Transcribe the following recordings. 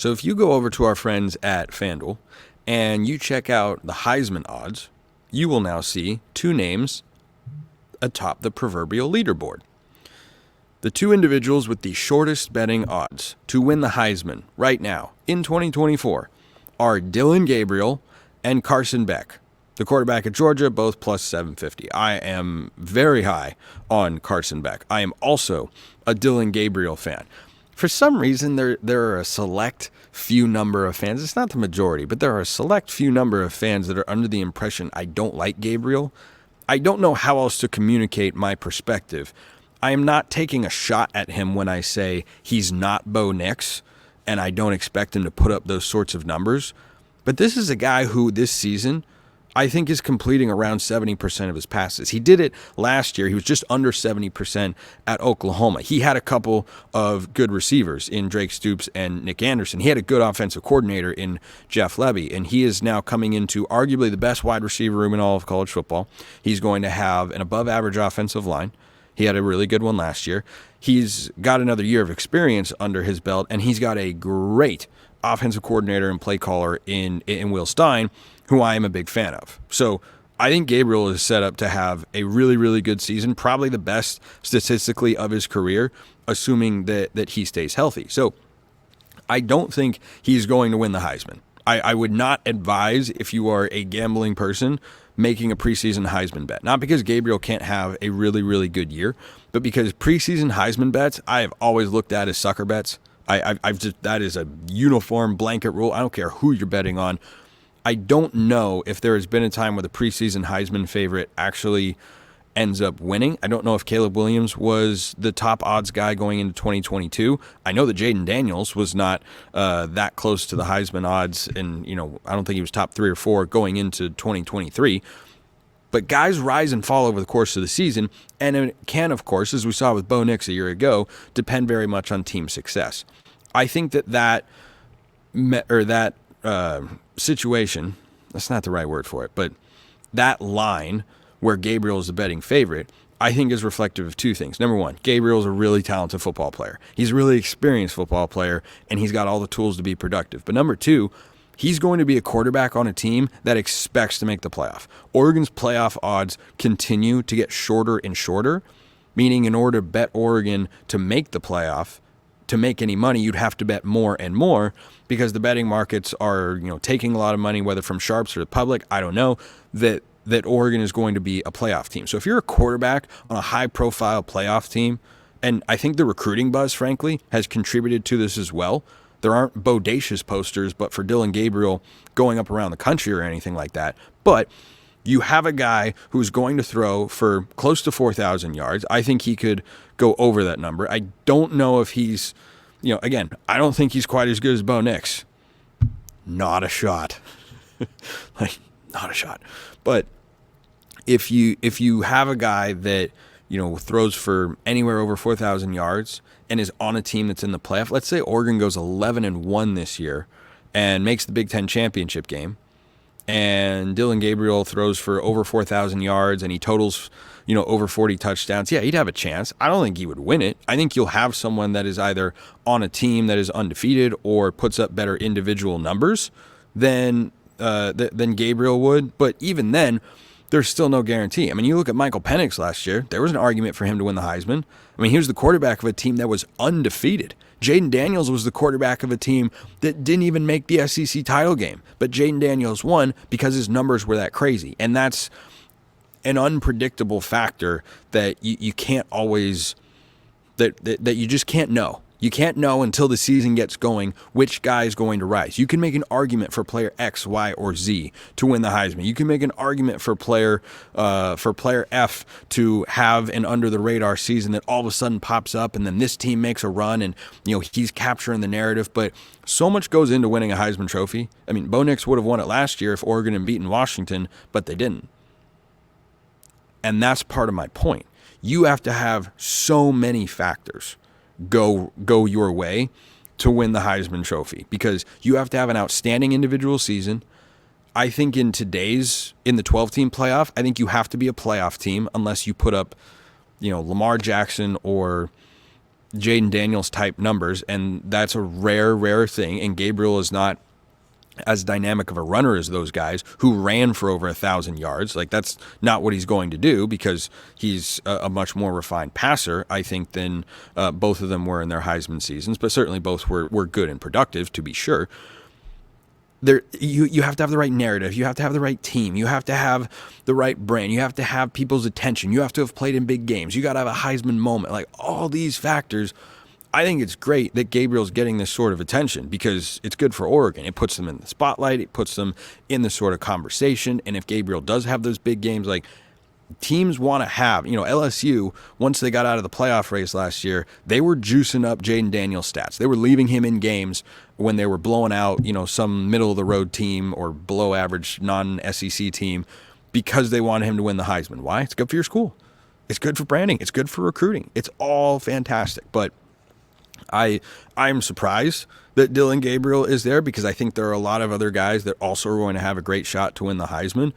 So if you go over to our friends at FanDuel and you check out the Heisman odds, you will now see two names atop the proverbial leaderboard. The two individuals with the shortest betting odds to win the Heisman right now in 2024 are Dylan Gabriel and Carson Beck, the quarterback at Georgia, both plus 750. I am very high on Carson Beck. I am also a Dylan Gabriel fan. For some reason, there are a select few number of fans. It's not the majority, but there are a select few number of fans that are under the impression I don't like Gabriel. I don't know how else to communicate my perspective. I am not taking a shot at him when I say he's not Bo Nix, and I don't expect him to put up those sorts of numbers. But this is a guy who this season I think is completing around 70% of his passes. He did it last year. He was just under 70% at Oklahoma. He had a couple of good receivers in Drake Stoops and Nick Anderson. He had a good offensive coordinator in Jeff Lebby, and he is now coming into arguably the best wide receiver room in all of college football. He's going to have an above-average offensive line. He had a really good one last year. He's got another year of experience under his belt, and he's got a great offensive coordinator and play caller in Will Stein, who I am a big fan of. So I think Gabriel is set up to have a really, really good season, probably the best statistically of his career, assuming that he stays healthy. So I don't think he's going to win the Heisman. I would not advise, if you are a gambling person, making a preseason Heisman bet. Not because Gabriel can't have a really, really good year, but because preseason Heisman bets I have always looked at as sucker bets. That is a uniform blanket rule. I don't care who you're betting on. I don't know if there has been a time where the preseason Heisman favorite actually ends up winning. I don't know if Caleb Williams was the top odds guy going into 2022. I know that Jaden Daniels was not that close to the Heisman odds, and I don't think he was top 3 or 4 going into 2023. But guys rise and fall over the course of the season, and it can, of course, as we saw with Bo Nix a year ago, depend very much on team success. I think that situation, that's not the right word for it, but that line where Gabriel is the betting favorite, I think is reflective of two things. Number one, Gabriel's a really talented football player. He's a really experienced football player, and he's got all the tools to be productive. But number two, he's going to be a quarterback on a team that expects to make the playoff. Oregon's playoff odds continue to get shorter and shorter, meaning in order to bet Oregon to make the playoff, to make any money, you'd have to bet more and more because the betting markets are, taking a lot of money, whether from sharps or the public, I don't know, that Oregon is going to be a playoff team. So if you're a quarterback on a high-profile playoff team, and I think the recruiting buzz, frankly, has contributed to this as well. There aren't bodacious posters, but for Dylan Gabriel going up around the country or anything like that. But you have a guy who's going to throw for close to 4,000 yards. I think he could go over that number. I don't know if he's, again, I don't think he's quite as good as Bo Nix. Not a shot. Not a shot. But if you have a guy that, throws for anywhere over 4,000 yards and is on a team that's in the playoff, let's say Oregon goes 11-1 this year and makes the Big Ten championship game, and Dylan Gabriel throws for over 4,000 yards and he totals, over 40 touchdowns, yeah, he'd have a chance. I don't think he would win it. I think you'll have someone that is either on a team that is undefeated or puts up better individual numbers than Gabriel would. But even then, there's still no guarantee. I mean, you look at Michael Penix last year. There was an argument for him to win the Heisman. I mean, he was the quarterback of a team that was undefeated. Jaden Daniels was the quarterback of a team that didn't even make the SEC title game. But Jaden Daniels won because his numbers were that crazy. And that's an unpredictable factor that you can't always, that you just can't know. You can't know until the season gets going which guy is going to rise. You can make an argument for player X, Y, or Z to win the Heisman. You can make an argument for player F to have an under-the-radar season that all of a sudden pops up, and then this team makes a run, and he's capturing the narrative. But so much goes into winning a Heisman Trophy. I mean, Bo Nix would have won it last year if Oregon had beaten Washington, but they didn't. And that's part of my point. You have to have so many factors go your way to win the Heisman Trophy, because you have to have an outstanding individual season. I think in the 12-team playoff, I think you have to be a playoff team unless you put up, Lamar Jackson or Jaden Daniels type numbers, and that's a rare thing. And Gabriel is not as dynamic of a runner as those guys who ran for over 1,000 yards. Like, that's not what he's going to do, because he's a much more refined passer, I think, than both of them were in their Heisman seasons. But certainly both were good and productive, to be sure. You have to have the right narrative. You have to have the right team. You have to have the right brand. You have to have people's attention. You have to have played in big games. You got to have a Heisman moment. Like, all these factors, I think it's great that Gabriel's getting this sort of attention, because it's good for Oregon. It puts them in the spotlight. It puts them in the sort of conversation. And if Gabriel does have those big games, like, teams want to have, LSU, once they got out of the playoff race last year, they were juicing up Jaden Daniels' stats. They were leaving him in games when they were blowing out, some middle-of-the-road team or below-average non-SEC team, because they wanted him to win the Heisman. Why? It's good for your school. It's good for branding. It's good for recruiting. It's all fantastic. But I'm surprised that Dylan Gabriel is there, because I think there are a lot of other guys that also are going to have a great shot to win the Heisman.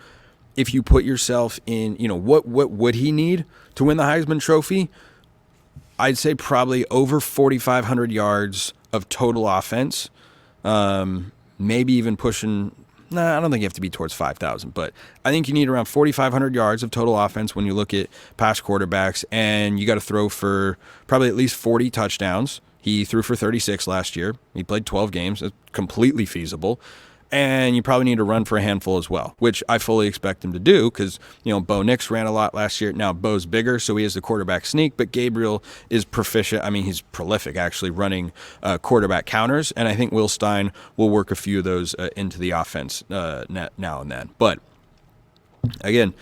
If you put yourself in, what would he need to win the Heisman Trophy? I'd say probably over 4,500 yards of total offense. Maybe even pushing, I don't think you have to be towards 5,000, but I think you need around 4,500 yards of total offense when you look at past quarterbacks, and you got to throw for probably at least 40 touchdowns. He threw for 36 last year. He played 12 games. It's completely feasible. And you probably need to run for a handful as well, which I fully expect him to do, because, Bo Nix ran a lot last year. Now, Bo's bigger, so he has the quarterback sneak, but Gabriel is proficient. I mean, he's prolific, actually, running quarterback counters, and I think Will Stein will work a few of those into the offense now and then. But, again,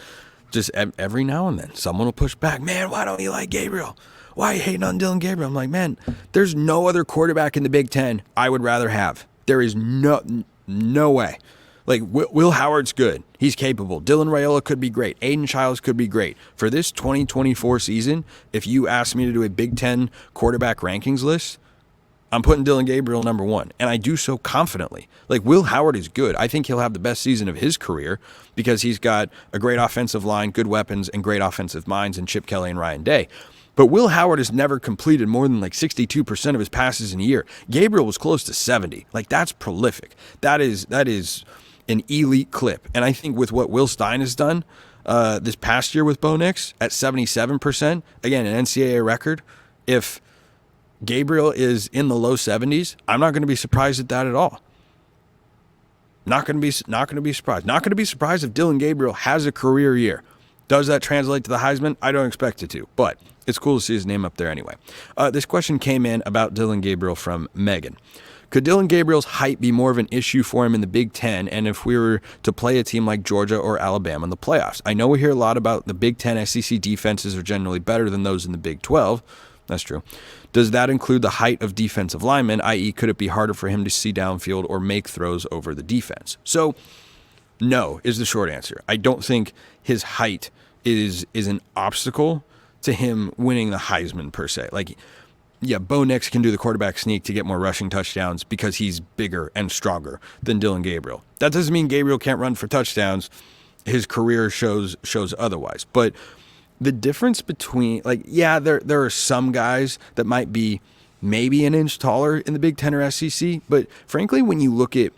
just every now and then, someone will push back. Man, why don't you like Gabriel? Why are you hating on Dylan Gabriel? I'm like, man, there's no other quarterback in the Big Ten I would rather have. There is no way. Like, Will Howard's good. He's capable. Dylan Raiola could be great. Aiden Childs could be great. For this 2024 season, if you ask me to do a Big Ten quarterback rankings list, I'm putting Dylan Gabriel number one, and I do so confidently. Like, Will Howard is good. I think he'll have the best season of his career, because he's got a great offensive line, good weapons, and great offensive minds in Chip Kelly and Ryan Day. But Will Howard has never completed more than 62% of his passes in a year. Gabriel was close to 70. Like, that's prolific. That is an elite clip. And I think with what Will Stein has done this past year with Bo Nix at 77%, again, an NCAA record, if Gabriel is in the low 70s, I'm not going to be surprised at that at all. Not going to be surprised. Not going to be surprised if Dylan Gabriel has a career year. Does that translate to the Heisman? I don't expect it to, but it's cool to see his name up there anyway. This question came in about Dylan Gabriel from Megan. Could Dylan Gabriel's height be more of an issue for him in the Big Ten, and if we were to play a team like Georgia or Alabama in the playoffs? I know we hear a lot about the Big Ten SEC defenses are generally better than those in the Big 12. That's true. Does that include the height of defensive linemen, i.e. could it be harder for him to see downfield or make throws over the defense? So, no is the short answer. I don't think his height is an obstacle to him winning the Heisman per se. Like, yeah, Bo Nix can do the quarterback sneak to get more rushing touchdowns because he's bigger and stronger than Dylan Gabriel. That doesn't mean Gabriel can't run for touchdowns. His career shows otherwise. But the difference between, there are some guys that might be maybe an inch taller in the Big Ten or SEC, but frankly, when you look at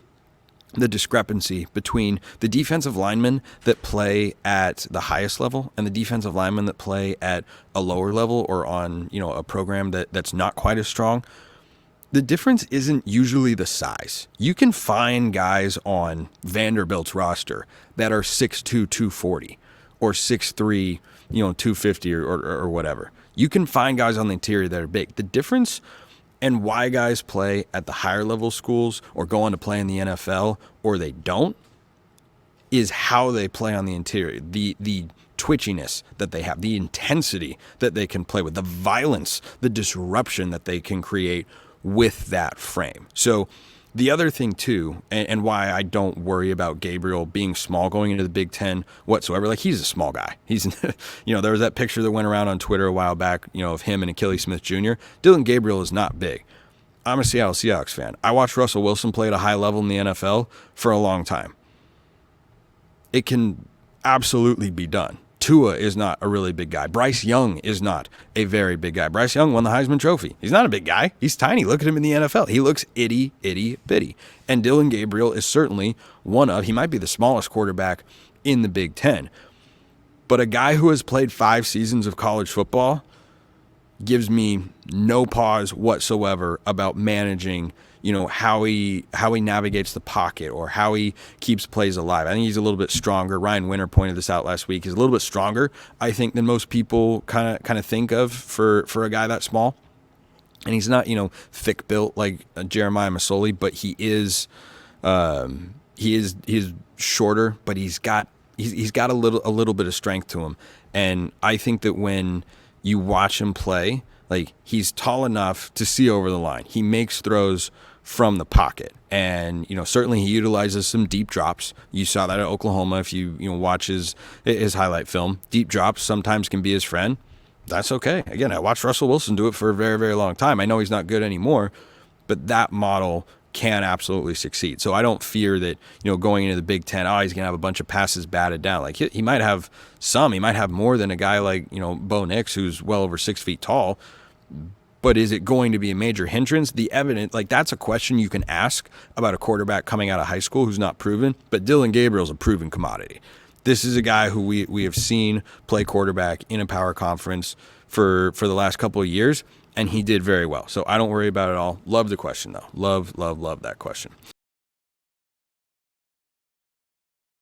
the discrepancy between the defensive linemen that play at the highest level and the defensive linemen that play at a lower level or on, a program that's not quite as strong, the difference isn't usually the size. You can find guys on Vanderbilt's roster that are 6'2", 240 or 6'3", 250 or whatever. You can find guys on the interior that are big. The difference and why guys play at the higher level schools or go on to play in the NFL or they don't is how they play on the interior, the twitchiness that they have, the intensity that they can play with, the violence, the disruption that they can create with that frame. So the other thing too, and why I don't worry about Gabriel being small going into the Big Ten whatsoever, like he's a small guy. He's, there was that picture that went around on Twitter a while back, of him and Achilles Smith Jr. Dylan Gabriel is not big. I'm a Seattle Seahawks fan. I watched Russell Wilson play at a high level in the NFL for a long time. It can absolutely be done Tua is not a really big guy. Bryce Young is not a very big guy. Bryce Young won the Heisman Trophy. He's not a big guy. He's tiny. Look at him in the NFL. He looks itty bitty. And Dylan Gabriel is certainly he might be the smallest quarterback in the Big Ten. But a guy who has played 5 seasons of college football gives me no pause whatsoever about managing, how he navigates the pocket or how he keeps plays alive. I think he's a little bit stronger. Ryan Winter pointed this out last week. He's a little bit stronger, I think, than most people kind of think of for a guy that small. And he's not, thick built like Jeremiah Masoli, but he is shorter, but he's got a little bit of strength to him. And I think that when you watch him play, like, he's tall enough to see over the line. He makes throws from the pocket. And, certainly he utilizes some deep drops. You saw that at Oklahoma if you watch his highlight film. Deep drops sometimes can be his friend. That's okay. Again, I watched Russell Wilson do it for a very, very long time. I know he's not good anymore, but that model can absolutely succeed. So I don't fear that, going into the Big Ten, he's going to have a bunch of passes batted down. Like, he might have some. He might have more than a guy like, Bo Nix, who's well over 6 feet tall. But is it going to be a major hindrance? The evidence, that's a question you can ask about a quarterback coming out of high school who's not proven. But Dylan Gabriel's a proven commodity. This is a guy who we have seen play quarterback in a power conference for the last couple of years, and he did very well. So I don't worry about it at all. Love the question, though. Love that question.